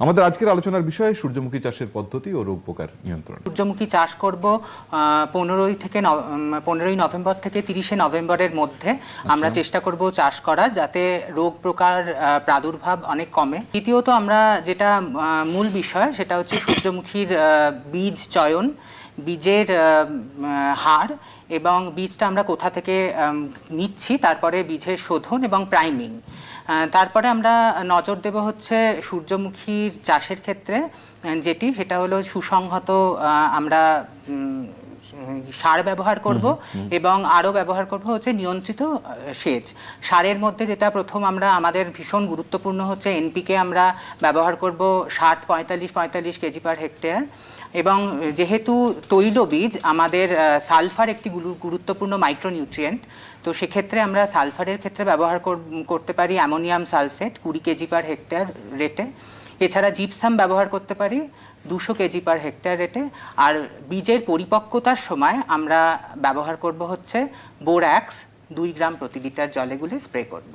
আমাদের আজকের আলোচনার বিষয় সূর্যমুখী চাষের পদ্ধতি ও রোগ পোকার নিয়ন্ত্রণ। সূর্যমুখী চাষ করব 15ই নভেম্বর থেকে 30শে নভেম্বরের মধ্যে। আমরা চেষ্টা করব চাষ করার, যাতে রোগ পোকার প্রাদুর্ভাব অনেক কমে। দ্বিতীয়ত আমরা যেটা মূল বিষয় সেটা হচ্ছে সূর্যমুখীর বীজ চয়ন, বীজের হার এবং বীজটা আমরা কোথা থেকে নিচ্ছি, তারপরে বীজের শোধন এবং প্রাইমিং। তারপরে আমরা নজর দেব হচ্ছে সূর্যমুখীর চাষের ক্ষেত্রে সেটা হলো সুসংহত আমরা সার ব্যবহার করব এবং আরও ব্যবহার করব হচ্ছে নিয়ন্ত্রিত সেচ। সারের মধ্যে যেটা প্রথম আমাদের ভীষণ গুরুত্বপূর্ণ হচ্ছে এনপিকে আমরা ব্যবহার করব 60-45 কেজি পার হেক্টেয়ার। এবং যেহেতু তৈলবীজ আমাদের সালফার একটি গুরুত্বপূর্ণ মাইক্রোনিউট্রিয়েন্ট, তো সেক্ষেত্রে আমরা সালফারের ক্ষেত্রে ব্যবহার করতে পারি অ্যামোনিয়াম সালফেট 20 কেজি পার হেক্টেয়ার রেটে। এছাড়া জিপসাম ব্যবহার করতে পারি 200 কেজি পার হেক্টেয়ার রেটে। আর বীজের পরিপক্কতার সময় আমরা ব্যবহার করব হচ্ছে বোরঅ্যাক্স 2 গ্রাম প্রতি লিটার জলে গুলে স্প্রে করব।